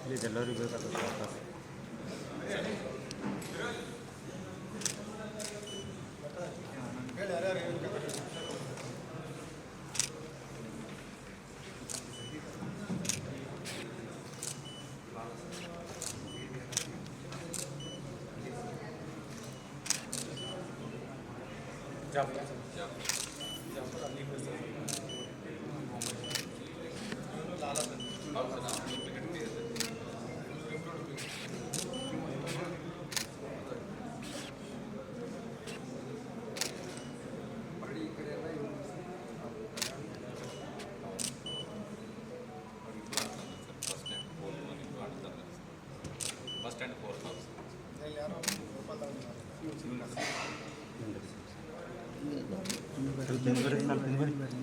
Please ಎಲ್ಲರಿಗೂ ಬೇಕಾಗುತ್ತೆ ವಾಪಸ್.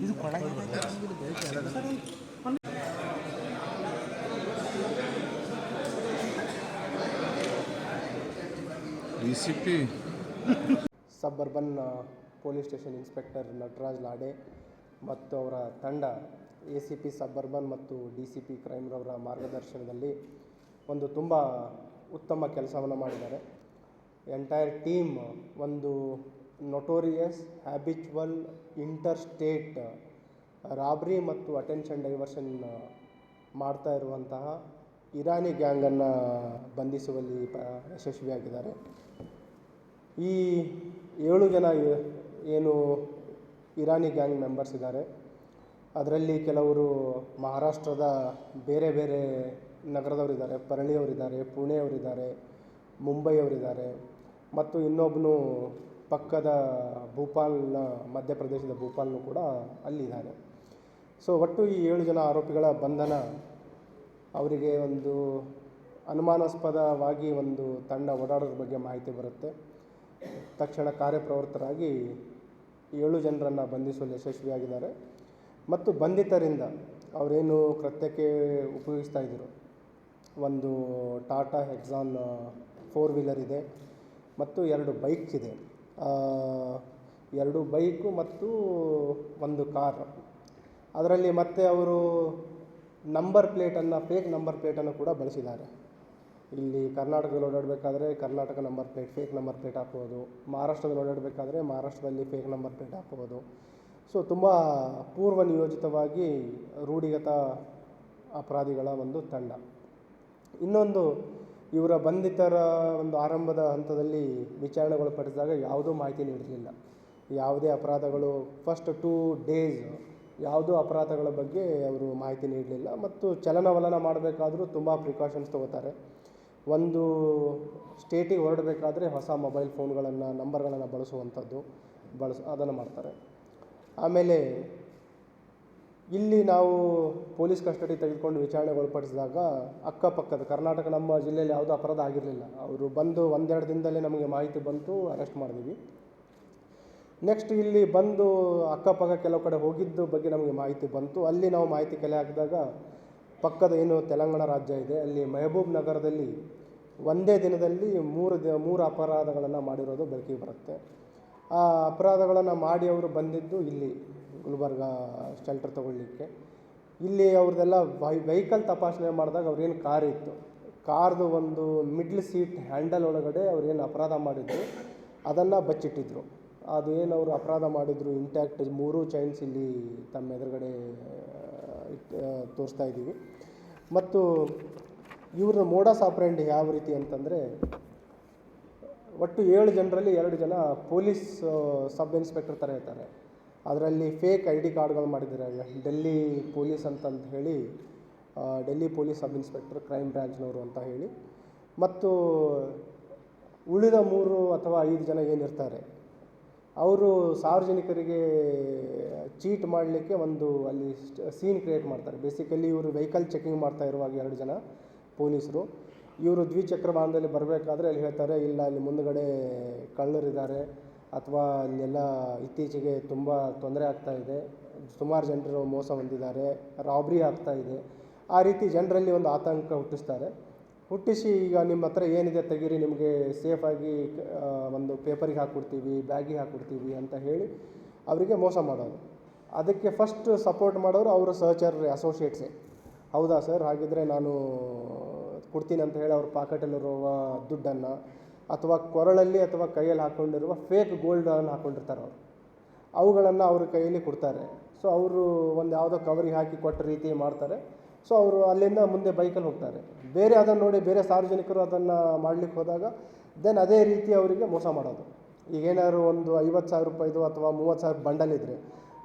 ಇದು DCP suburban police station inspector Nataraj Lade ಮತ್ತು ಅವರ ತಂಡ ACP ಸಬರ್ಬನ್ ಮತ್ತು DCP ಕ್ರೈಮ್ ರವರ ಮಾರ್ಗದರ್ಶನದಲ್ಲಿ ಒಂದು ತುಂಬ ಉತ್ತಮ ಕೆಲಸವನ್ನು ಮಾಡಿದ್ದಾರೆ. ಎಂಟೈರ್ ಟೀಮ್ ಒಂದು notorious habitual inter state robbery ಮತ್ತು ಅಟೆನ್ಷನ್ ಡೈವರ್ಷನ್ ಮಾಡ್ತಾ ಇರುವಂತಹ ಇರಾನಿ ಗ್ಯಾಂಗನ್ನು ಬಂಧಿಸುವಲ್ಲಿ ಯಶಸ್ವಿಯಾಗಿದ್ದಾರೆ. ಈ 7 ಜನ ಏನು ಇರಾನಿ ಗ್ಯಾಂಗ್ ಮೆಂಬರ್ಸ್ ಇದ್ದಾರೆ, ಅದರಲ್ಲಿ ಕೆಲವರು ಮಹಾರಾಷ್ಟ್ರದ ಬೇರೆ ಬೇರೆ ನಗರದವರಿದ್ದಾರೆ. ಪರಳಿಯವರಿದ್ದಾರೆ, ಪುಣೆಯವರಿದ್ದಾರೆ, ಮುಂಬೈಯವರಿದ್ದಾರೆ ಮತ್ತು ಇನ್ನೊಬ್ಬನು ಪಕ್ಕದ ಭೂಪಾಲ್ನ ಮಧ್ಯಪ್ರದೇಶದ ಭೂಪಾಲ್ನೂ ಕೂಡ ಅಲ್ಲಿದ್ದಾರೆ. ಸೊ ಒಟ್ಟು ಈ 7 ಜನ ಆರೋಪಿಗಳ ಬಂಧನ, ಅವರಿಗೆ ಒಂದು ಅನುಮಾನಾಸ್ಪದವಾಗಿ ಒಂದು ತಂಡ ಓಡಾಡೋದ್ರ ಬಗ್ಗೆ ಮಾಹಿತಿ ಬರುತ್ತೆ. ತಕ್ಷಣ ಕಾರ್ಯಪ್ರವೃತ್ತರಾಗಿ 7 ಜನರನ್ನು ಬಂಧಿಸುವಲ್ಲಿ ಯಶಸ್ವಿಯಾಗಿದ್ದಾರೆ. ಮತ್ತು ಬಂಧಿತರಿಂದ ಅವರೇನು ಕೃತ್ಯಕ್ಕೆ ಉಪಯೋಗಿಸ್ತಾ ಇದ್ದರು, ಒಂದು ಟಾಟಾ ಹೆಕ್ಸಾನ್ 4 ವೀಲರ್ ಇದೆ ಮತ್ತು 2 ಬೈಕ್ಸ್ ಇದೆ. 2 ಬೈಕು ಮತ್ತು 1 ಕಾರ್. ಅದರಲ್ಲಿ ಮತ್ತೆ ಅವರು ನಂಬರ್ ಪ್ಲೇಟನ್ನು, ಫೇಕ್ ನಂಬರ್ ಪ್ಲೇಟನ್ನು ಕೂಡ ಬಳಸಿದ್ದಾರೆ. ಇಲ್ಲಿ ಕರ್ನಾಟಕದಲ್ಲಿ ಓಡಾಡಬೇಕಾದ್ರೆ Karnataka number plate, fake number plate ಹಾಕ್ಬೋದು. ಮಹಾರಾಷ್ಟ್ರದಲ್ಲಿ ಓಡಾಡಬೇಕಾದ್ರೆ ಮಹಾರಾಷ್ಟ್ರದಲ್ಲಿ ಫೇಕ್ ನಂಬರ್ ಪ್ಲೇಟ್ ಹಾಕ್ಬೋದು. ಸೊ ತುಂಬ ಪೂರ್ವ ನಿಯೋಜಿತವಾಗಿ ರೂಢಿಗತ ಅಪರಾಧಿಗಳ ಒಂದು ತಂಡ. ಇನ್ನೊಂದು, ಇವರ ಬಂಧಿತರ ಒಂದು ಆರಂಭದ ಹಂತದಲ್ಲಿ ವಿಚಾರಣೆಗೊಳಪಡಿಸಿದಾಗ ಯಾವುದೂ ಮಾಹಿತಿ ನೀಡಿರಲಿಲ್ಲ. ಯಾವುದೇ ಅಪರಾಧಗಳು ಫಸ್ಟ್ 2 ಡೇಸ್ ಯಾವುದೂ ಅಪರಾಧಗಳ ಬಗ್ಗೆ ಅವರು ಮಾಹಿತಿ ನೀಡಲಿಲ್ಲ. ಮತ್ತು ಚಲನವಲನ ಮಾಡಬೇಕಾದ್ರೂ ತುಂಬ ಪ್ರಿಕಾಷನ್ಸ್ ತೊಗೋತಾರೆ. ಒಂದು ಸ್ಟೇಟಿಗೆ ಹೊರಡಬೇಕಾದ್ರೆ ಹೊಸ ಮೊಬೈಲ್ ಫೋನ್ಗಳನ್ನು, ನಂಬರ್ಗಳನ್ನು ಬಳಸುವಂಥದ್ದು ಅದನ್ನು ಮಾಡ್ತಾರೆ. ಆಮೇಲೆ ಇಲ್ಲಿ ನಾವು ಪೊಲೀಸ್ ಕಸ್ಟಡಿ ತೆಗೆದುಕೊಂಡು ವಿಚಾರಣೆಗೊಳಪಡಿಸಿದಾಗ ಅಕ್ಕಪಕ್ಕದ ಕರ್ನಾಟಕ, ನಮ್ಮ ಜಿಲ್ಲೆಯಲ್ಲಿ ಯಾವುದೂ ಅಪರಾಧ ಆಗಿರಲಿಲ್ಲ. ಅವರು ಬಂದು 1-2 ದಿನದಲ್ಲೇ ನಮಗೆ ಮಾಹಿತಿ ಬಂತು, ಅರೆಸ್ಟ್ ಮಾಡಿದ್ವಿ. ನೆಕ್ಸ್ಟ್ ಇಲ್ಲಿ ಬಂದು ಅಕ್ಕಪಕ್ಕ ಕೆಲವು ಕಡೆ ಹೋಗಿದ್ದು ಬಗ್ಗೆ ನಮಗೆ ಮಾಹಿತಿ ಬಂತು. ಅಲ್ಲಿ ನಾವು ಮಾಹಿತಿ ಕಲೆ ಹಾಕಿದಾಗ ಪಕ್ಕದ ಏನು ತೆಲಂಗಾಣ ರಾಜ್ಯ ಇದೆ, ಅಲ್ಲಿ ಮೆಹಬೂಬ್ ನಗರದಲ್ಲಿ ಒಂದೇ ದಿನದಲ್ಲಿ 3 ಅಪರಾಧಗಳನ್ನು ಮಾಡಿರೋದು ಬೆಳಕಿಗೆ ಬರುತ್ತೆ. ಆ ಅಪರಾಧಗಳನ್ನು ಮಾಡಿ ಅವರು ಬಂದಿದ್ದು ಇಲ್ಲಿ ಗುಲ್ಬರ್ಗ ಶೆಲ್ಟರ್ ತೊಗೊಳ್ಳಿಕ್ಕೆ. ಇಲ್ಲಿ ಅವ್ರದ್ದೆಲ್ಲ ವೆಹಿಕಲ್ ತಪಾಸಣೆ ಮಾಡಿದಾಗ ಅವ್ರೇನು ಕಾರ್ ಇತ್ತು, ಕಾರ್ದು ಒಂದು ಮಿಡ್ಲ್ ಸೀಟ್ ಹ್ಯಾಂಡಲ್ ಒಳಗಡೆ ಅವ್ರೇನು ಅಪರಾಧ ಮಾಡಿದ್ರು ಅದನ್ನು ಬಚ್ಚಿಟ್ಟಿದ್ರು. ಅದು ಏನು ಅವರು ಅಪರಾಧ ಮಾಡಿದ್ರು ಇಂಟ್ಯಾಕ್ಟ್ 3 ಚೈನ್ಸ್ ಇಲ್ಲಿ ತಮ್ಮ ಎದುರುಗಡೆ ತೋರಿಸ್ತಾ ಇದ್ದೀವಿ. ಮತ್ತು ಇವ್ರ ಮೋಡಸ್ ಆಪರೆಂಡಿ ಯಾವ ರೀತಿ ಅಂತಂದರೆ, ಒಟ್ಟು 7 ಜನರಲ್ಲಿ 2 ಜನ ಪೊಲೀಸ್ ಸಬ್ ಇನ್ಸ್ಪೆಕ್ಟರ್ ಥರ ಇರ್ತಾರೆ. ಅದರಲ್ಲಿ ಫೇಕ್ ID ಕಾರ್ಡ್ಗಳು ಮಾಡಿದ್ದಾರೆ. ಡೆಲ್ಲಿ ಪೊಲೀಸ್ ಅಂತಂತ ಹೇಳಿ Delhi police sub inspector crime ಬ್ರ್ಯಾಂಚ್ನವರು ಅಂತ ಹೇಳಿ, ಮತ್ತು ಉಳಿದ 3 ಅಥವಾ 5 ಜನ ಏನಿರ್ತಾರೆ ಅವರು ಸಾರ್ವಜನಿಕರಿಗೆ ಚೀಟ್ ಮಾಡಲಿಕ್ಕೆ ಒಂದು ಅಲ್ಲಿ ಸೀನ್ ಕ್ರಿಯೇಟ್ ಮಾಡ್ತಾರೆ. ಬೇಸಿಕಲಿ ಇವರು ವೆಹಿಕಲ್ ಚೆಕಿಂಗ್ ಮಾಡ್ತಾ ಇರುವಾಗ 2 ಜನ ಪೊಲೀಸರು ಇವರು ದ್ವಿಚಕ್ರ ವಾಹನದಲ್ಲಿ ಬರಬೇಕಾದ್ರೆ ಅಲ್ಲಿ ಹೇಳ್ತಾರೆ, ಇಲ್ಲ ಅಲ್ಲಿ ಮುಂದುಗಡೆ ಕಳ್ಳರಿದ್ದಾರೆ ಅಥವಾ ಅಲ್ಲೆಲ್ಲ ಇತ್ತೀಚೆಗೆ ತುಂಬ ತೊಂದರೆ ಆಗ್ತಾ ಇದೆ, ಸುಮಾರು ಜನರು ಮೋಸ ಹೊಂದಿದ್ದಾರೆ, ರಾಬ್ರಿ ಆಗ್ತಾ ಇದೆ. ಆ ರೀತಿ ಜನರಲ್ಲಿ ಒಂದು ಆತಂಕ ಹುಟ್ಟಿಸಿ ಈಗ ನಿಮ್ಮ ಹತ್ರ ಏನಿದೆ ತೆಗೀರಿ, ನಿಮಗೆ ಸೇಫಾಗಿ ಒಂದು ಪೇಪರಿಗೆ ಹಾಕ್ಕೊಡ್ತೀವಿ, ಬ್ಯಾಗಿಗೆ ಹಾಕ್ಕೊಡ್ತೀವಿ ಅಂತ ಹೇಳಿ ಅವರಿಗೆ ಮೋಸ ಮಾಡೋದು. ಅದಕ್ಕೆ ಫಸ್ಟ್ ಸಪೋರ್ಟ್ ಮಾಡೋರು ಅವರ ಸಹಚರ ಅಸೋಸಿಯೇಟ್ಸೇ. ಹೌದಾ ಸರ್, ಹಾಗಿದ್ದರೆ ನಾನು ಕೊಡ್ತೀನಿ ಅಂತ ಹೇಳಿ ಅವ್ರ ಪಾಕೆಟಲ್ಲಿರುವ ದುಡ್ಡನ್ನು ಅಥವಾ ಕೊರಳಲ್ಲಿ ಅಥವಾ ಕೈಯಲ್ಲಿ ಹಾಕ್ಕೊಂಡಿರುವ ಫೇಕ್ ಗೋಲ್ಡನ್ನು ಹಾಕ್ಕೊಂಡಿರ್ತಾರೆ ಅವರು, ಅವುಗಳನ್ನು ಅವ್ರ ಕೈಯಲ್ಲಿ ಕೊಡ್ತಾರೆ. ಸೊ ಅವರು ಒಂದು ಯಾವುದೋ ಕವರಿಗೆ ಹಾಕಿ ಕೊಟ್ಟ ರೀತಿ ಮಾಡ್ತಾರೆ. ಸೊ ಅವರು ಅಲ್ಲಿಂದ ಮುಂದೆ ಬೈಕಲ್ಲಿ ಹೋಗ್ತಾರೆ. ಬೇರೆ ಅದನ್ನು ನೋಡಿ ಬೇರೆ ಸಾರ್ವಜನಿಕರು ಅದನ್ನು ಮಾಡಲಿಕ್ಕೆ ಹೋದಾಗ ದೆನ್ ಅದೇ ರೀತಿ ಅವರಿಗೆ ಮೋಸ ಮಾಡೋದು. ಈಗೇನಾದ್ರು ಒಂದು 50,000 ರೂಪಾಯಿದು ಅಥವಾ 30,000 ಬಂಡಲ್ ಇದ್ದರೆ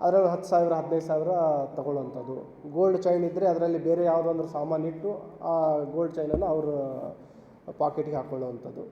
ಅದರಲ್ಲಿ 10,000 15,000 ತಗೊಳ್ಳೋವಂಥದ್ದು. ಗೋಲ್ಡ್ ಚೈನ್ ಇದ್ದರೆ ಅದರಲ್ಲಿ ಬೇರೆ ಯಾವುದೋ ಒಂದು ಸಾಮಾನು ಇಟ್ಟು ಆ ಗೋಲ್ಡ್ ಚೈನನ್ನು ಅವರು ಪಾಕೆಟಿಗೆ ಹಾಕ್ಕೊಳ್ಳೋವಂಥದ್ದು.